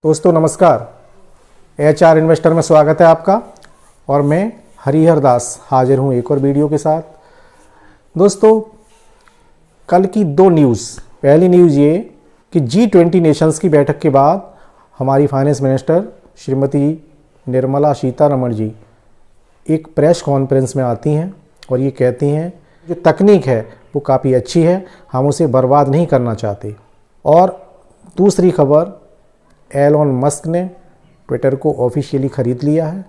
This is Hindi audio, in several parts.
दोस्तों नमस्कार। HR इन्वेस्टर में स्वागत है आपका और मैं हरिहर दास हाजिर हूँ एक और वीडियो के साथ। दोस्तों कल की दो न्यूज़, पहली न्यूज़ ये कि G20 नेशंस की बैठक के बाद हमारी फाइनेंस मिनिस्टर श्रीमती निर्मला सीतारमण जी एक प्रेस कॉन्फ्रेंस में आती हैं और ये कहती हैं जो तकनीक है वो काफ़ी अच्छी है, हम उसे बर्बाद नहीं करना चाहते। और दूसरी खबर, एलोन मस्क ने ट्विटर को ऑफिशियली ख़रीद लिया है,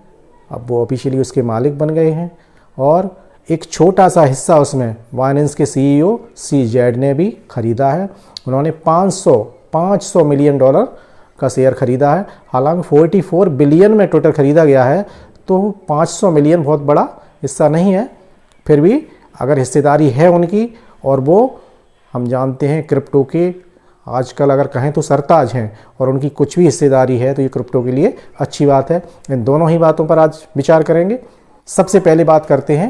अब वो ऑफिशियली उसके मालिक बन गए हैं और एक छोटा सा हिस्सा उसमें बाइनेंस के CEO सी जेड ने भी ख़रीदा है। उन्होंने 500 मिलियन डॉलर का शेयर ख़रीदा है। हालांकि 44 बिलियन में ट्विटर ख़रीदा गया है तो 500 मिलियन बहुत बड़ा हिस्सा नहीं है, फिर भी अगर हिस्सेदारी है उनकी, और वो हम जानते हैं क्रिप्टो के आजकल अगर कहें तो सरताज हैं और उनकी कुछ भी हिस्सेदारी है तो ये क्रिप्टो के लिए अच्छी बात है। इन दोनों ही बातों पर आज विचार करेंगे। सबसे पहले बात करते हैं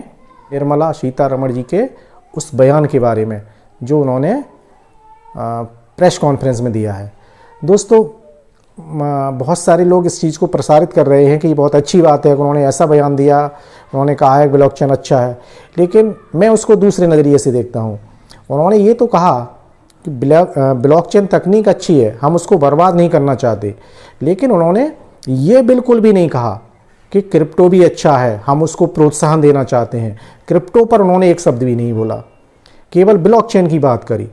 निर्मला सीतारमण जी के उस बयान के बारे में जो उन्होंने प्रेस कॉन्फ्रेंस में दिया है। दोस्तों बहुत सारे लोग इस चीज़ को प्रसारित कर रहे हैं कि ये बहुत अच्छी बात है कि उन्होंने ऐसा बयान दिया, उन्होंने कहा है ब्लॉकचेन अच्छा है, लेकिन मैं उसको दूसरे नज़रिए से देखता हूँ। उन्होंने ये तो कहा कि ब्लॉकचेन तकनीक अच्छी है, हम उसको बर्बाद नहीं करना चाहते, लेकिन उन्होंने ये बिल्कुल भी नहीं कहा कि क्रिप्टो भी अच्छा है, हम उसको प्रोत्साहन देना चाहते हैं। क्रिप्टो पर उन्होंने एक शब्द भी नहीं बोला, केवल ब्लॉकचेन की बात करी।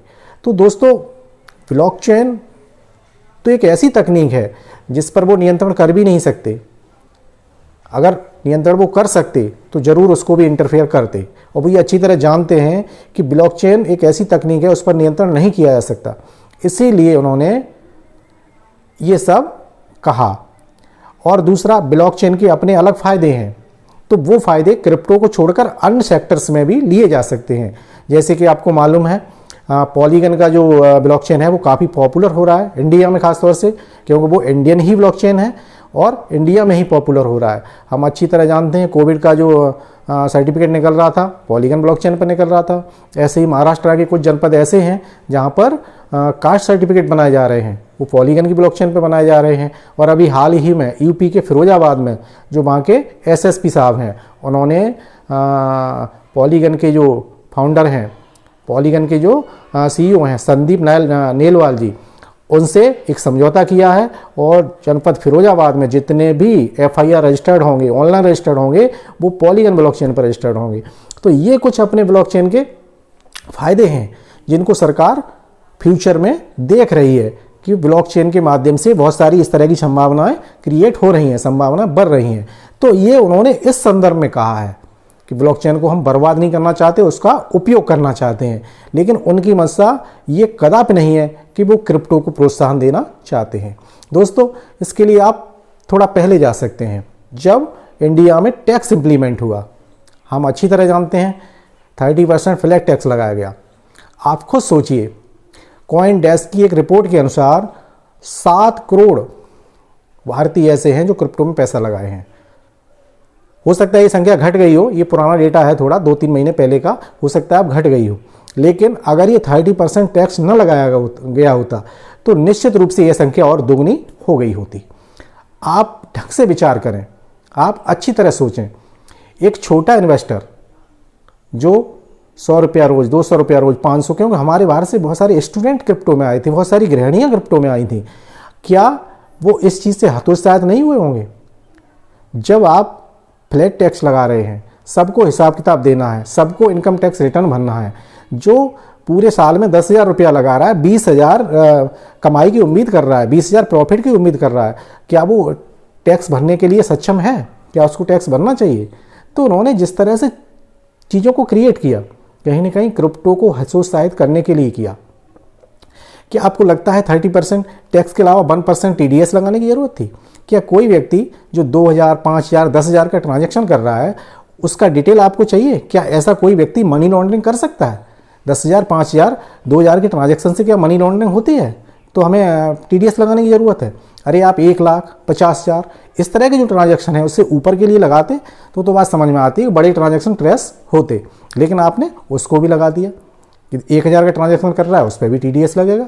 तो दोस्तों ब्लॉकचेन तो एक ऐसी तकनीक है जिस पर वो नियंत्रण कर भी नहीं सकते। अगर नियंत्रण वो कर सकते तो ज़रूर उसको भी इंटरफेयर करते, और वो ये अच्छी तरह जानते हैं कि ब्लॉकचेन एक ऐसी तकनीक है उस पर नियंत्रण नहीं किया जा सकता, इसीलिए उन्होंने ये सब कहा। और दूसरा, ब्लॉकचेन के अपने अलग फ़ायदे हैं, तो वो फ़ायदे क्रिप्टो को छोड़कर अन्य सेक्टर्स में भी लिए जा सकते हैं। जैसे कि आपको मालूम है पॉलीगन का जो ब्लॉकचेन है वो काफ़ी पॉपुलर हो रहा है इंडिया में, ख़ासतौर से क्योंकि वो इंडियन ही ब्लॉकचेन है और इंडिया में ही पॉपुलर हो रहा है। हम अच्छी तरह जानते हैं कोविड का जो सर्टिफिकेट निकल रहा था पॉलीगन ब्लॉकचेन पर निकल रहा था। ऐसे ही महाराष्ट्र के कुछ जनपद ऐसे हैं जहां पर कास्ट सर्टिफिकेट बनाए जा रहे हैं, वो पॉलीगन की ब्लॉकचेन पर बनाए जा रहे हैं। और अभी हाल ही में यूपी के फिरोजाबाद में जो वहाँ के SSP साहब हैं, उन्होंने पॉलीगन के जो फाउंडर हैं, पॉलीगन के जो CEO हैं संदीप नेलवाल जी, उनसे एक समझौता किया है और जनपद फिरोजाबाद में जितने भी FIR रजिस्टर्ड होंगे, ऑनलाइन रजिस्टर्ड होंगे, वो पॉलीगन ब्लॉकचेन पर रजिस्टर्ड होंगे। तो ये कुछ अपने ब्लॉकचेन के फ़ायदे हैं जिनको सरकार फ्यूचर में देख रही है कि ब्लॉकचेन के माध्यम से बहुत सारी इस तरह की संभावनाएं क्रिएट हो रही हैं, संभावनाएं बढ़ रही हैं। तो ये उन्होंने इस संदर्भ में कहा है कि ब्लॉकचेन को हम बर्बाद नहीं करना चाहते, उसका उपयोग करना चाहते हैं, लेकिन उनकी मंशा ये कदापि नहीं है कि वो क्रिप्टो को प्रोत्साहन देना चाहते हैं। दोस्तों इसके लिए आप थोड़ा पहले जा सकते हैं, जब इंडिया में टैक्स इम्प्लीमेंट हुआ। हम अच्छी तरह जानते हैं 30% फ्लैट टैक्स लगाया गया। आप खुद सोचिए, कॉइन डेस्क की एक रिपोर्ट के अनुसार 7 करोड़ भारतीय ऐसे हैं जो क्रिप्टो में पैसा लगाए हैं। हो सकता है ये संख्या घट गई हो, ये पुराना डेटा है, थोड़ा 2-3 महीने पहले का, हो सकता है अब घट गई हो, लेकिन अगर ये 30% टैक्स न लगाया गया होता तो निश्चित रूप से यह संख्या और दोगुनी हो गई होती। आप ढंग से विचार करें, आप अच्छी तरह सोचें। एक छोटा इन्वेस्टर जो 100 रुपया रोज़, 200 रुपया रोज़, 500, क्योंकि हमारे बाहर से बहुत सारे स्टूडेंट क्रिप्टो में आए थे, बहुत सारी गृहिणियाँ क्रिप्टो में आई थी, क्या वो इस चीज़ से हतोत्साहित नहीं हुए होंगे? जब आप फ्लैट टैक्स लगा रहे हैं, सबको हिसाब किताब देना है, सबको इनकम टैक्स रिटर्न भरना है, जो पूरे साल में 10,000 रुपया लगा रहा है, 20,000 कमाई की उम्मीद कर रहा है, 20,000 प्रॉफिट की उम्मीद कर रहा है, क्या वो टैक्स भरने के लिए सक्षम है? क्या उसको टैक्स भरना चाहिए? तो उन्होंने जिस तरह से चीज़ों को क्रिएट किया, कहीं ना कहीं क्रिप्टो को हतोत्साहित करने के लिए किया। क्या आपको लगता है 30% टैक्स के अलावा 1% TDS लगाने की ज़रूरत थी? क्या कोई व्यक्ति जो 2,000, 5,000, 10,000 का ट्रांजैक्शन कर रहा है उसका डिटेल आपको चाहिए? क्या ऐसा कोई व्यक्ति मनी लॉन्ड्रिंग कर सकता है? 10,000, 5,000, 2,000 के ट्रांजैक्शन से क्या मनी लॉन्ड्रिंग होती है? तो हमें TDS लगाने की ज़रूरत है? अरे आप 1 लाख, 50,000 इस तरह के जो ट्रांजैक्शन है उससे ऊपर के लिए लगाते तो बात समझ में आती है, बड़े ट्रांजैक्शन ट्रेस होते, लेकिन आपने उसको भी लगा दिया। 1,000 का ट्रांजैक्शन कर रहा है उस पर भी TDS लगेगा।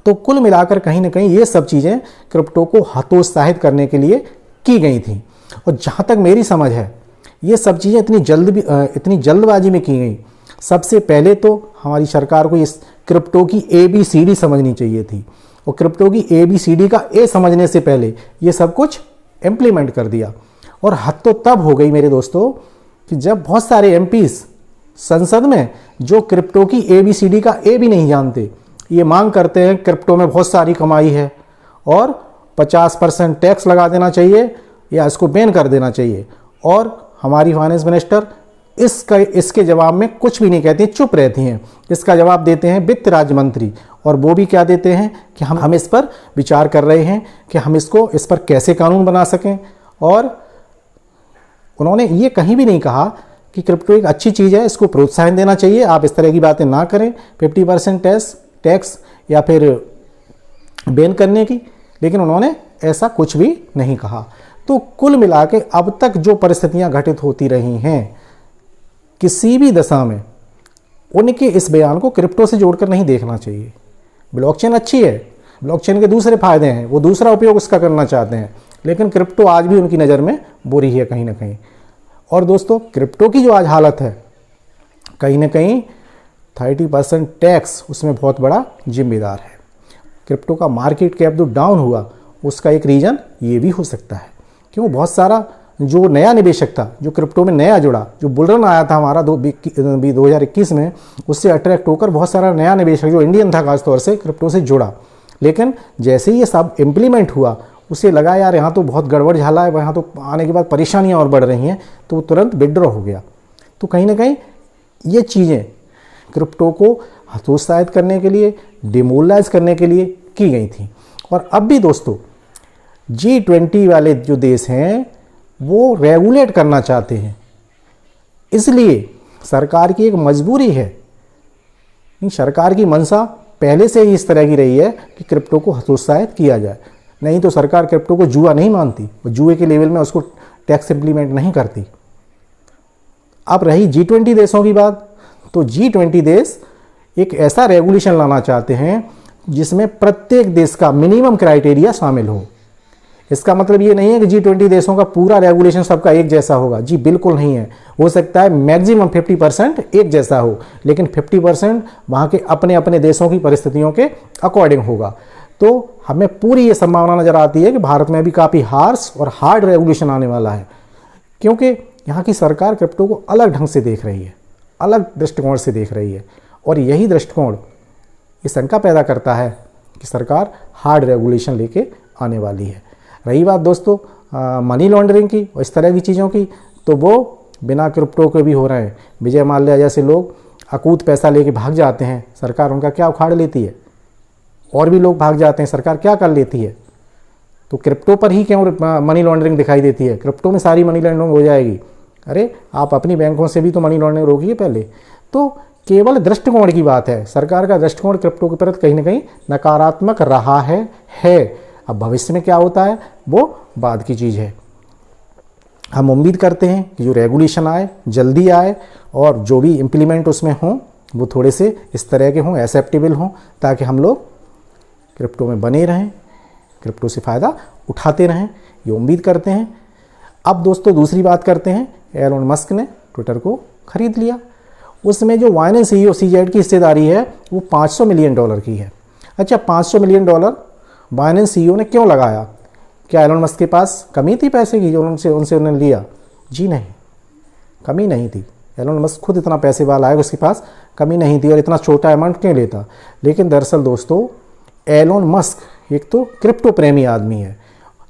तो कुल मिलाकर कहीं ना कहीं ये सब चीज़ें क्रिप्टो को हतोत्साहित करने के लिए की गई थी। और जहाँ तक मेरी समझ है, ये सब चीज़ें इतनी जल्दबाजी में की गई। सबसे पहले तो हमारी सरकार को इस क्रिप्टो की ABCD समझनी चाहिए थी, और क्रिप्टो की ABCD का A समझने से पहले ये सब कुछ इम्प्लीमेंट कर दिया। और हद तो तब हो गई मेरे दोस्तों कि जब बहुत सारे MPs संसद में जो क्रिप्टो की ABCD का A भी नहीं जानते, ये मांग करते हैं क्रिप्टो में बहुत सारी कमाई है और 50% टैक्स लगा देना चाहिए या इसको बैन कर देना चाहिए। और हमारी फाइनेंस मिनिस्टर इसके जवाब में कुछ भी नहीं कहती, चुप रहती हैं। इसका जवाब देते हैं वित्त राज्य मंत्री, और वो भी क्या देते हैं कि हम इस पर विचार कर रहे हैं कि हम इस पर कैसे कानून बना सकें। और उन्होंने ये कहीं भी नहीं कहा कि क्रिप्टो एक अच्छी चीज़ है, इसको प्रोत्साहन देना चाहिए, आप इस तरह की बातें ना करें, 50% टैक्स या फिर बैन करने की। लेकिन उन्होंने ऐसा कुछ भी नहीं कहा। तो कुल मिला के अब तक जो परिस्थितियां घटित होती रही हैं, किसी भी दशा में उनके इस बयान को क्रिप्टो से जोड़कर नहीं देखना चाहिए। ब्लॉकचेन अच्छी है, ब्लॉकचेन के दूसरे फायदे हैं, वो दूसरा उपयोग उसका करना चाहते हैं, लेकिन क्रिप्टो आज भी उनकी नज़र में बुरी है कहीं ना कहीं। और दोस्तों, क्रिप्टो की जो आज हालत है, कहीं ना कहीं 30% टैक्स उसमें बहुत बड़ा जिम्मेदार है। क्रिप्टो का मार्केट कैप जो डाउन हुआ, उसका एक रीज़न ये भी हो सकता है कि वो बहुत सारा जो नया निवेशक था, जो क्रिप्टो में नया जुड़ा, जो बुलरन आया था हमारा 2021 में, उससे अट्रैक्ट होकर बहुत सारा नया निवेशक जो इंडियन था खासतौर से क्रिप्टो से जुड़ा। लेकिन जैसे ही ये सब इम्प्लीमेंट हुआ, उसे लगा यार यहाँ तो बहुत गड़बड़ झाला है, यहाँ तो आने के बाद परेशानियाँ और बढ़ रही हैं, तो वो तुरंत विड्रॉ हो गया। तो कहीं ना कहीं ये चीज़ें क्रिप्टो को हतोत्साहित करने के लिए, डिमोरलाइज करने के लिए की गई थी। और अब भी दोस्तों, G20 वाले जो देश हैं वो रेगुलेट करना चाहते हैं, इसलिए सरकार की एक मजबूरी है। सरकार की मंशा पहले से ही इस तरह की रही है कि क्रिप्टो को हतोत्साहित किया जाए, नहीं तो सरकार क्रिप्टो को जुआ नहीं मानती, वो जुए के लेवल में उसको टैक्स इम्प्लीमेंट नहीं करती। अब रही G20 देशों की बात, तो G20 देश एक ऐसा रेगुलेशन लाना चाहते हैं जिसमें प्रत्येक देश का मिनिमम क्राइटेरिया शामिल हो। इसका मतलब ये नहीं है कि G20 देशों का पूरा रेगुलेशन सबका एक जैसा होगा, जी बिल्कुल नहीं है। हो सकता है मैक्सिमम 50% एक जैसा हो, लेकिन 50% वहाँ के अपने अपने देशों की परिस्थितियों के अकॉर्डिंग होगा। तो हमें पूरी ये संभावना नज़र आती है कि भारत में भी काफ़ी हार्श और हार्ड रेगुलेशन आने वाला है, क्योंकि यहाँ की सरकार क्रिप्टो को अलग ढंग से देख रही है, अलग दृष्टिकोण से देख रही है। और यही दृष्टिकोण ये शंका पैदा करता है कि सरकार हार्ड रेगुलेशन लेके आने वाली है। रही बात दोस्तों मनी लॉन्ड्रिंग की और इस तरह की चीज़ों की, तो वो बिना क्रिप्टो के भी हो रहे हैं। विजय माल्या जैसे लोग अकूत पैसा लेके भाग जाते हैं, सरकार उनका क्या उखाड़ लेती है, और भी लोग भाग जाते हैं, सरकार क्या कर लेती है। तो क्रिप्टो पर ही क्यों मनी लॉन्ड्रिंग दिखाई देती है, क्रिप्टो में सारी मनी लॉन्ड्रिंग हो जाएगी। अरे आप अपनी बैंकों से भी तो मनी लॉन्ड्रिंग रोकिए पहले। तो केवल दृष्टिकोण की बात है, सरकार का दृष्टिकोण क्रिप्टो के प्रति कहीं ना कहीं नकारात्मक रहा है। अब भविष्य में क्या होता है वो बाद की चीज़ है। हम उम्मीद करते हैं कि जो रेगुलेशन आए जल्दी आए, और जो भी इम्प्लीमेंट उसमें हों वो थोड़े से इस तरह के हों, एक्सेप्टेबल हों, ताकि हम लोग क्रिप्टो में बने रहें, क्रिप्टो से फ़ायदा उठाते रहें, ये उम्मीद करते हैं। अब दोस्तों दूसरी बात करते हैं, एलोन मस्क ने ट्विटर को ख़रीद लिया। उसमें जो बाइनेंस CEO CZ की हिस्सेदारी है वो $500 मिलियन की है। अच्छा, $500 मिलियन बाइनेंस CEO ने क्यों लगाया? क्या एलोन मस्क के पास कमी थी पैसे की जो उनसे उन्होंने लिया? जी नहीं, कमी नहीं थी। एलोन मस्क खुद इतना पैसे वाला है, उसके पास कमी नहीं थी, और इतना छोटा अमाउंट क्यों लेता। लेकिन दरअसल दोस्तों, एलोन मस्क एक तो क्रिप्टो प्रेमी आदमी है,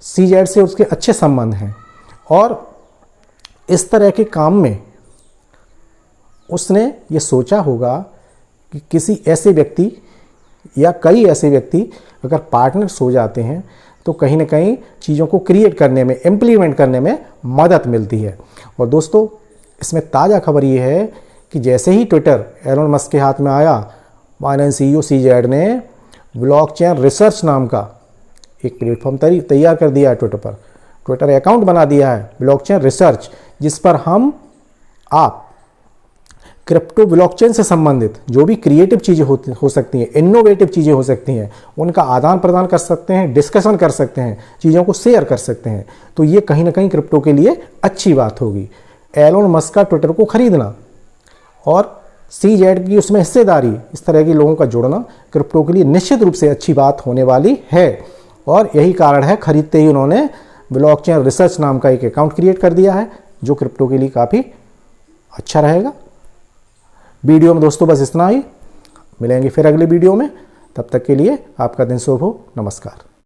CZ से उसके अच्छे संबंध हैं, और इस तरह के काम में उसने ये सोचा होगा कि किसी ऐसे व्यक्ति या कई ऐसे व्यक्ति अगर पार्टनर्स हो जाते हैं तो कहीं ना कहीं चीज़ों को क्रिएट करने में, इम्प्लीमेंट करने में मदद मिलती है। और दोस्तों इसमें ताज़ा खबर ये है कि जैसे ही ट्विटर एलोन मस्क के हाथ में आया, बाइनेंस CEO CZ ने ब्लॉकचेन रिसर्च नाम का एक प्लेटफॉर्म तैयार कर दिया है ट्विटर पर। ट्विटर अकाउंट बना दिया है ब्लॉकचेन रिसर्च, जिस पर आप क्रिप्टो ब्लॉकचेन से संबंधित जो भी क्रिएटिव चीज़ें हो सकती हैं, इनोवेटिव चीज़ें हो सकती हैं, उनका आदान प्रदान कर सकते हैं, डिस्कशन कर सकते हैं, चीज़ों को शेयर कर सकते हैं। तो ये कहीं ना कहीं क्रिप्टो के लिए अच्छी बात होगी। एलोन मस्क का ट्विटर को खरीदना और CZ की उसमें हिस्सेदारी, इस तरह के लोगों का जुड़ना क्रिप्टो के लिए निश्चित रूप से अच्छी बात होने वाली है। और यही कारण है खरीदते ही उन्होंने ब्लॉकचेन रिसर्च नाम का एक अकाउंट क्रिएट कर दिया है, जो क्रिप्टो के लिए काफ़ी अच्छा रहेगा। वीडियो में दोस्तों बस इतना ही, मिलेंगे फिर अगले वीडियो में। तब तक के लिए आपका दिन शुभ हो। नमस्कार।